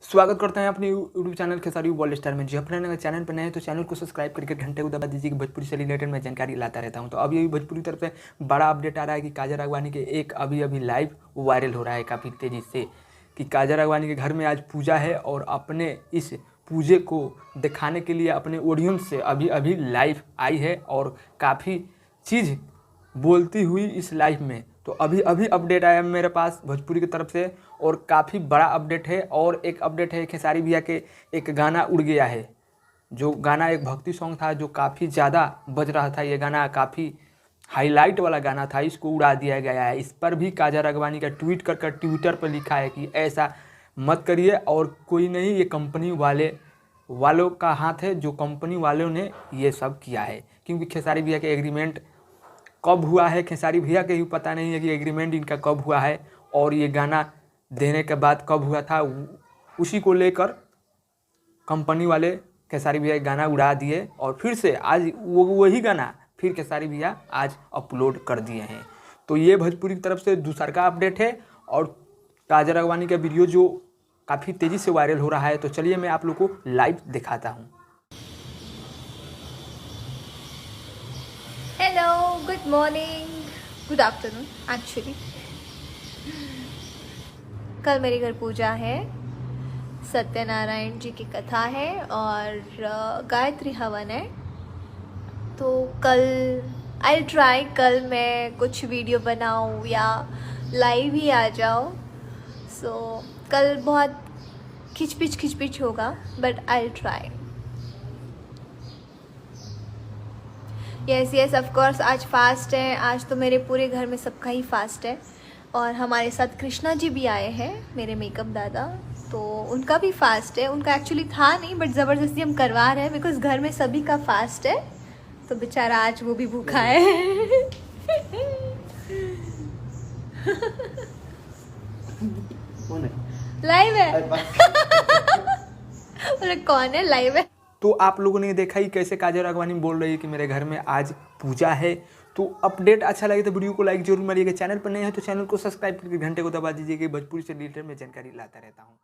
स्वागत करते हैं अपने YouTube channel Khesari world star में। जी अपने अगर चैनल पर नए हैं तो चैनल को सब्सक्राइब करके घंटे को दबा दीजिए कि भोजपुरी से रिलेटेड मैं जानकारी लाता रहता हूं। तो अभी भोजपुरी तरफ से बड़ा अपडेट आ रहा है कि काजल राघवानी के एक अभी लाइव वायरल हो रहा है काफ़ी तेज़ी से कि काजल राघवानी के घर में आज पूजा है और अपने इस पूजे को दिखाने के लिए अपने ऑडियंस से अभी लाइव आई है और काफ़ी चीज़ बोलती हुई इस लाइव में। तो अभी अपडेट आया मेरे पास भोजपुरी की तरफ से और काफ़ी बड़ा अपडेट है। और एक अपडेट है खेसारी भैया के एक गाना उड़ गया है, जो गाना एक भक्ति सॉन्ग था जो काफ़ी ज़्यादा बज रहा था। ये गाना काफ़ी हाईलाइट वाला गाना था, इसको उड़ा दिया गया है। इस पर भी काजल राघवानी का ट्वीट कर ट्विटर पर लिखा है कि ऐसा मत करिए और कोई नहीं, ये कंपनी वालों का हाथ है, जो कंपनी वालों ने ये सब किया है। क्योंकि खेसारी भैया के एग्रीमेंट कब हुआ है खेसारी भैया के ही पता नहीं है कि एग्रीमेंट इनका कब हुआ है और ये गाना देने के बाद कब हुआ था। उसी को लेकर कंपनी वाले खेसारी भैया गाना उड़ा दिए और फिर से आज वही गाना फिर खेसारी भैया आज अपलोड कर दिए हैं। तो ये भोजपुरी की तरफ से दूसरा का अपडेट है और काजल राघवानी का वीडियो जो काफ़ी तेज़ी से वायरल हो रहा है। तो चलिए मैं आप लोग को लाइव दिखाता हूँ। Hello, good morning, good afternoon actually. कल मेरे घर पूजा है, सत्यनारायण जी की कथा है और गायत्री हवन है। तो कल आई ट्राई कल मैं कुछ वीडियो बनाऊं या लाइव ही आ जाओ। सो कल बहुत खिचपिच होगा but I try. Yes of course आज फास्ट है। आज तो मेरे पूरे घर में सबका ही फास्ट है और हमारे साथ कृष्णा जी भी आए हैं, मेरे मेकअप दादा, तो उनका भी फास्ट है। उनका एक्चुअली था नहीं बट ज़बरदस्ती हम करवा रहे हैं बिकॉज घर में सभी का फास्ट है। तो बेचारा आज वो भी भूखा है। लाइव है। बोले कौन है, लाइव है। तो आप लोगों ने देखा ही कैसे काजल राघवानी बोल रही है कि मेरे घर में आज पूजा है। तो अपडेट अच्छा लगे तो वीडियो को लाइक जरूर मारिएगा। चैनल पर नए हैं तो चैनल को सब्सक्राइब करके घंटे को दबा दीजिएगा। भोजपुरी से रिलेटेड मैं जानकारी लाता रहता हूँ।